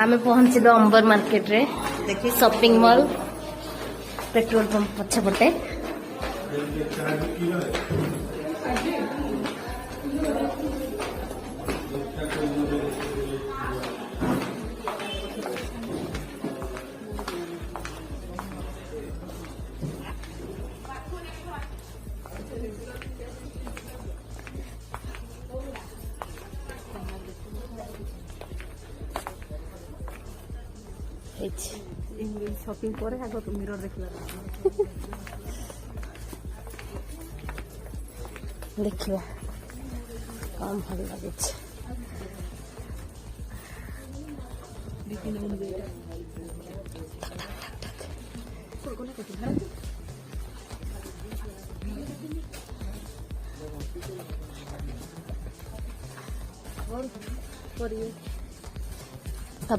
आमे पहुंचल अंबर मार्केट रे देखिए शॉपिंग मॉल पेट्रोल पंप पछपटे शॉपिंग करे आगो तो मिरर देखला देखिए काम भल लगे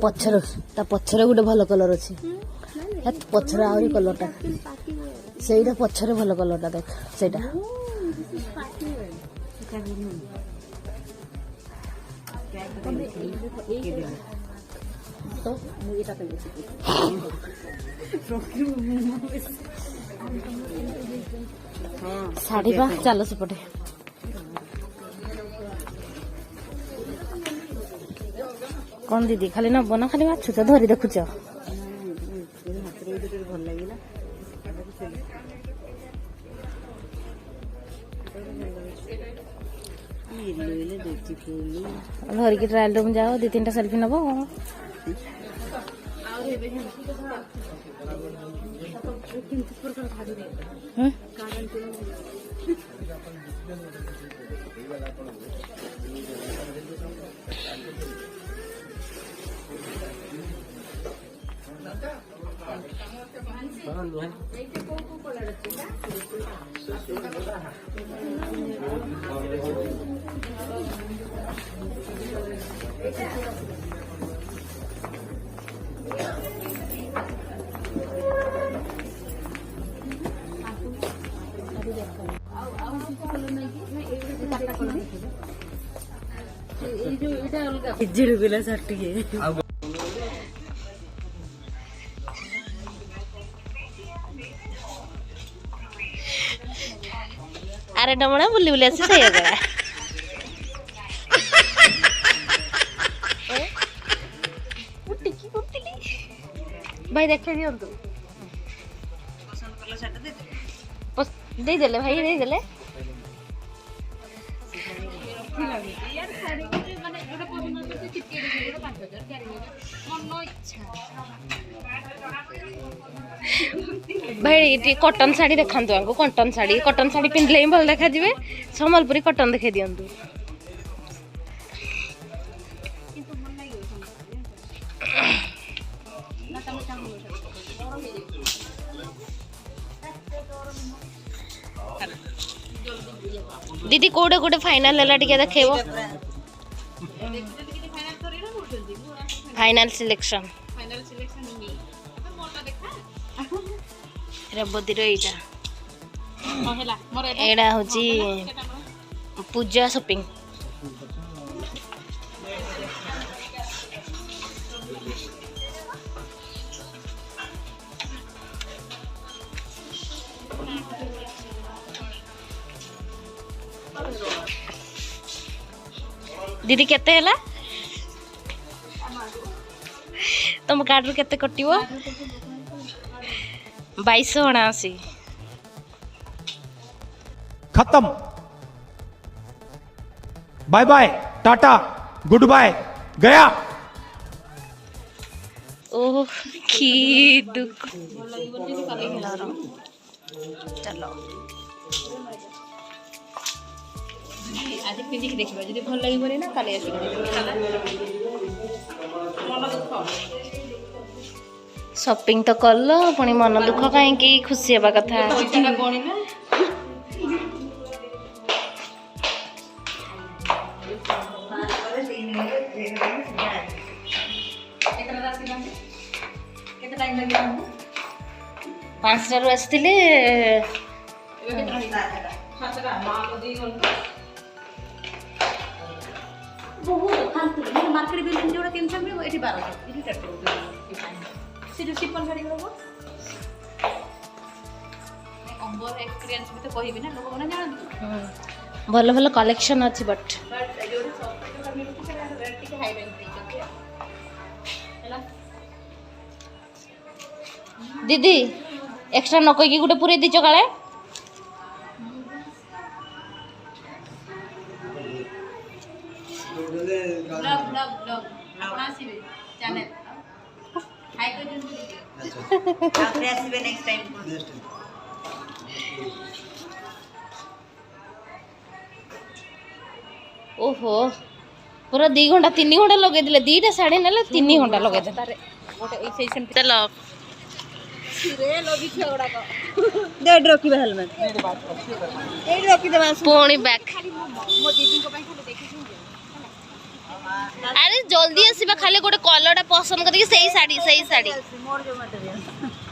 पछरे गोटे भल कलर अच्छे पछरे आहरी कलरटा से पछरे भल कलरटा देख से साड़ी बा चलो सेपटे कौन दीदी खाली नब ना खाली माछ तो धरी देखुच धरिकी ट्रायल रूम जाओ 2-3टा सेल्फी नब अरे डमणा बुली बुली आसी सही गया भाई देखे दियंतु दे देले भाई दे देले भाई कॉटन साड़ी देखा कॉटन साड़ी पिंधले ही भल देखा जी सम्बलपुरी कॉटन देखे दिंतु दीदी कोडे कोडे फाइनल है टिके देखेबो फाइनल सिलेक्शन रेवतीर एटा हूँ पूजा शॉपिंग दीदी केते हैला तुम कार्ड केते कटिवो 2279 खत्म bye bye tata goodbye गया ओह की दुख चलो आज पिंधिक देखिबा जदि भल लागिबो ना काले शॉपिंग तो कल पुणी मन दुख कहीं खुशी हवा कथा पांचटा आसते बहुत ମାନେ ମାର୍କେଟ ବିଲ୍ଡିଂ ଯୋଉଟା 300 ମିଳିବ ଏଠି 1200 ଏଠି 150 ସେ ଯୋଉ ଚିପନ ଶାଢ଼ୀ ଗୁଡ଼ାକ ଅମ୍ବର ଏକ୍ସପିରିଏନ୍ସ ବି ତ କହିବି ନା ଲୋକମାନେ ଜାଣନ୍ତି ଭଲ ଭଲ କଲେକ୍ସନ ଅଛି ବଟ୍ ବଟ୍ ଯୋଉଠି ଶସ୍ତା ଯୋଉଟା ମିଳୁଛି ସେଟା ରେଟ୍ ଟିକେ ହାଇ ରେଞ୍ଜ ଦେଇଛନ୍ତି ହେଲା ଦିଦି ଏକ୍ସଟ୍ରା ନ କହିକି ଗୋଟେ ପୁରେଇ ଦେଇଛ କାଳେ ବ୍ଲଗ ଆପଣ ଆସିବେ ଚ୍ୟାନେଲ ହାଇ କହିଦିଅନ୍ତୁ ତାପରେ ଆସିବେ ନେକ୍ସଟ ଟାଇମ୍ ଓହୋ ପୁରା 2 ଘଣ୍ଟା 3 ଘଣ୍ଟା ଲଗେଇଦେଲେ 2ଟା ଶାଢ଼ୀ ନେଲେ 3 ଘଣ୍ଟା ଲଗେଇଦେଲେ ଗୋଟେ ଏଇ ସେଇ ସେମିତି ଚାଲ ଏଇଠି ରଖିବେ ହେଲମେଟ ଏଇଠି ରଖିଦେବା ପୁଣି ବ୍ୟାକ୍ ମୋ ଦିଦିଙ୍କ ପାଇଁ ଖାଲି ଦେଖିଛୁ ଆରେ ଜଲ୍ଦି ଆସିବା ଖାଲି ଗୋଟେ କଲରଟା ପସନ୍ଦ କରିକି ସେଇ ଶାଢ଼ୀ ମୋର ଯୋଉ ମେଟେରିଆଲ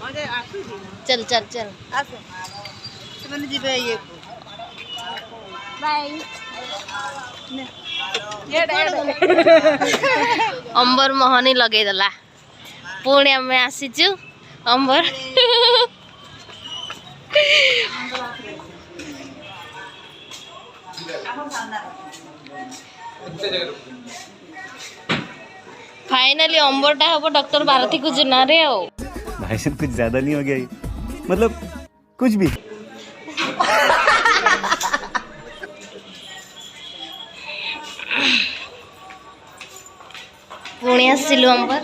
ହଁ ଯେ ଆସୁଛି ଚଲ ଚଲ ଚଲ ଆସେ ସେମାନେ ଯିବେ ଇଏ ବାଇ ଅମ୍ବର ମୋହନୀ ଲଗେଇଦେଲା ପୁଣି ଆମେ ଆସିଛୁ ଅମ୍ବର फाइनली अंबरटा हम डॉक्टर भारती को जिनारे आओ भाई साहब कुछ ज्यादा नहीं हो गया ये? मतलब कुछ भी पुणी आसिलु अंबर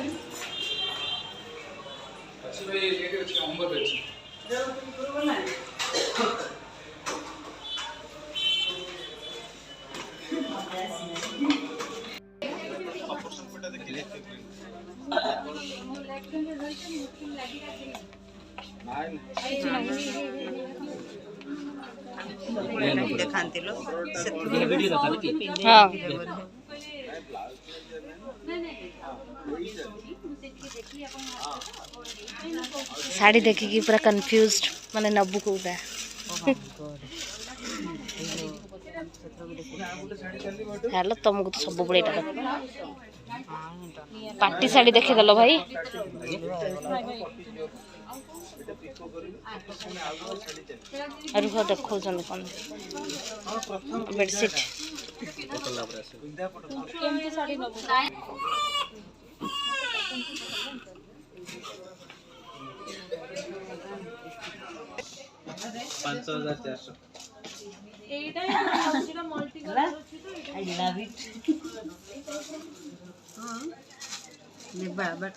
ଦେଖାନ୍ତି ଲୋ हाँ साड़ी देखिकी पूरा कंफ्यूज्ड माने नब्बू कोटा हेलो तुमको तो सब बड़े पार्टी साड़ी देखे देलो भाई रुह देखो जन कौन बेडशीट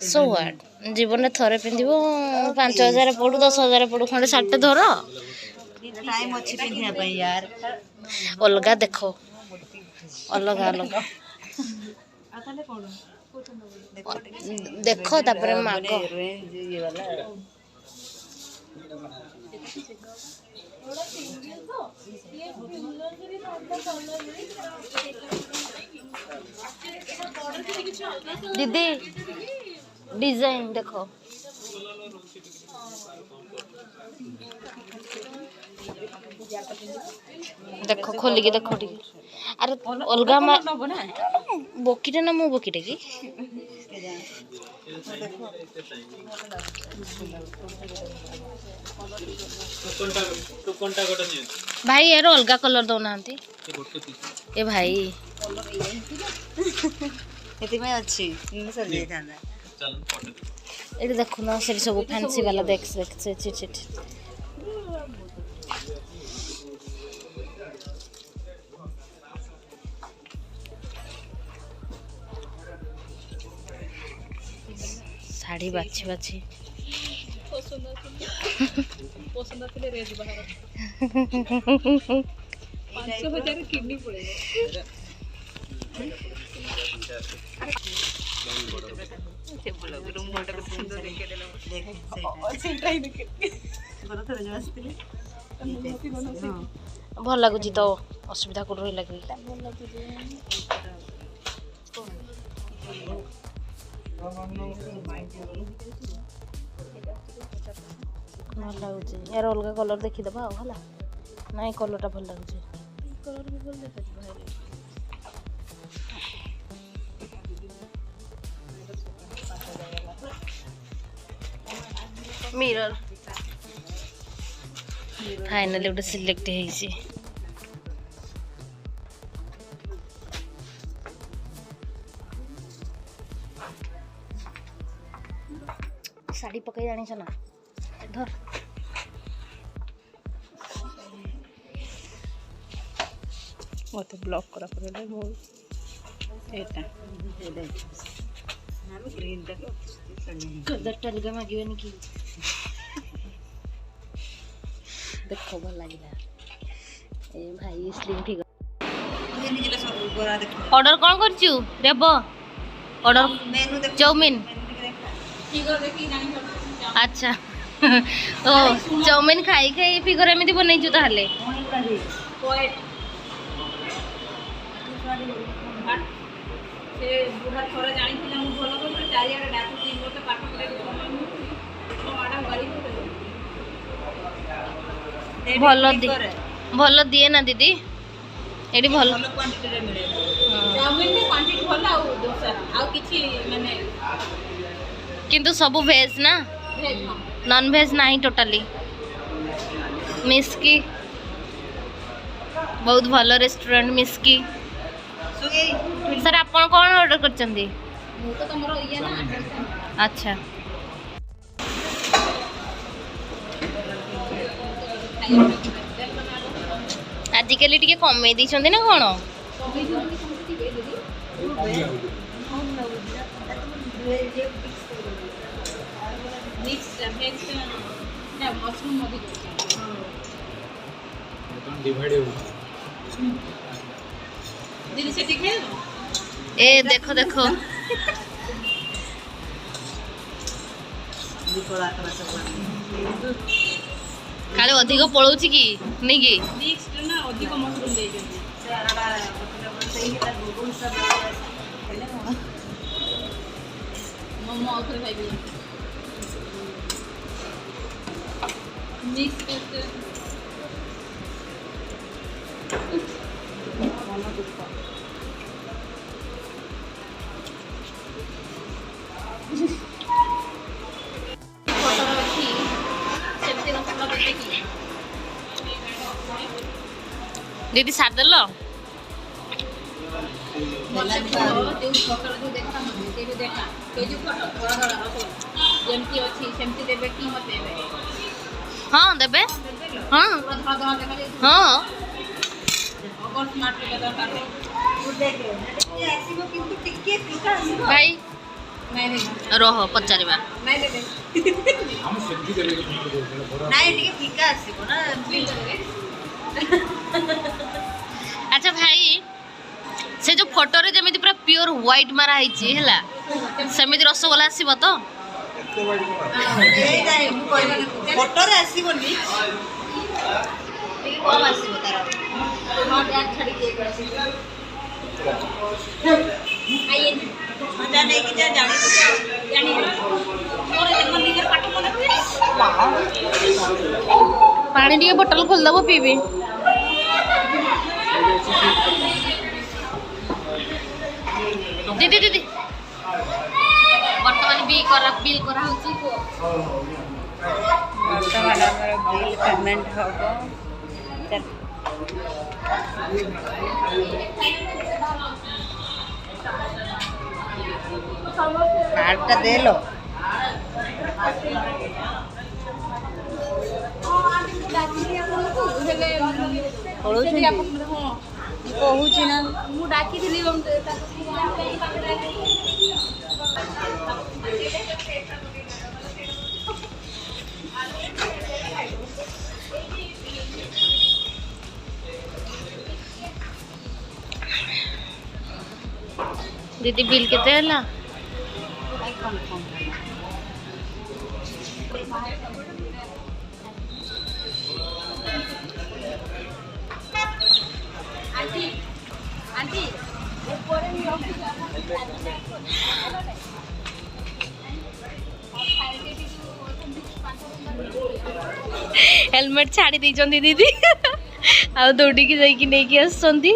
सो व्हाट जीवन में थरे पिंधिब 5000 पड़ू 10000 पड़ू खंडे साटे धर टाइम अच्छी पिंधिया ପାଇଁ यार अलगा देखो अलगा अलगा देखो तापर मागो ये वाला दीदी डिजाइन देखो देखो खोल के देखो ठीक अरे अलगा मा बोकीटा ना मो बोकीटा की भाई यार अलगा कलर दो नांती ए भाई एति में अच्छी सर दे थाना एटी देखो ना से सब फैंसी वाला देख से चिट साड़ी बाछी बाछी पसंद आथिले रेज बाहर 5000 किडनी पड़ेगा से बोला रूम मोटा को सुंदर देखे देला देख सेटा ही देखे बड़ा थोड़ा जो आस्तिले भल लगुची तो असुविधा कोड रही लगी भल लगुची यार अलग कलर देखी दबा होला नहीं कलरटा भल लगुची कलर भी भल देखा भाई मिरर फाइनली गोटे सिलेक्ट ହେଇଛି। ଶାଢ଼ୀ ପକେଇ ଜାଣିଛ ନା ଧର মতো ব্লক করা পড়লে বল এটা আমি গ্রিনটাকে कलरटा अलग मागिबेनी कि देखो भल लागिला ए भाई स्लिम ठीक ନିଜେ ସବୁ ବରା ଦେଖ ऑर्डर कौन करछु रेबो ऑर्डर मेनू देख चाउमीन फिगर देखि जानि अच्छा ओ चाउमीन खाई खाई फिगर एमिति बनैछु ताहले पोएट से बुढ़ा थोड़ा जानी थी हम भलो कर चारिया डाकू तीन गोटे पाठ करे मैडम गाड़ी भल दिए ना दीदी एडी भल भलो क्वांटिटी रे मिले चाउमीन में क्वांटिटी भलो आ दोसा आ किछि माने किंतु सब वेज ना भेज हम नॉन वेज नहीं टोटली मिस्की बहुत भलो रेस्टोरेंट मिस्की सो ये सर आप कौन ऑर्डर करचंदी मु तो तमरो इया ना अच्छा आजिकली टिके कमे दैछंदी ना कोन मिक्स भेज ना मशरूम मodi डिवाइड हो दीदी से ठीक है ए देखो देखो निकोला करा सब काले अधिक पळौची की नहीं की मिक्स ना अधिक मशरूम दे देंगे सारा सही है गोगुल सब मम्मा आखिर भाई भी मिक्स करते दीदी साथ देलो हाँ देबे हाँ हाँ भाई रह पचारिबा अच्छा भाई से जो फोटो रे जमिति पूरा प्योर व्हाइट मारा हिची हैला समिति रसगोला आसीबो तो फोटो रे आसीबोनी कम आसीबो तार नॉट यार छड़ी के आइए मजा नहीं कि जा जानी और एक मंदिर के पाठ बोले पानी टिके बोतल खोल दबो पीबी दीदी दीदी वर्तमान बिल करा होची वर्तमान हमर बिल पेमेंट होबो कार्ड का दे लो कहुची ना मु डाकी दिली दीदी बिल केते हला आंटी आंटी हेलमेट छाड़ी दीदी दीदी आ दौड़ी की जाई नहीं कि आसंती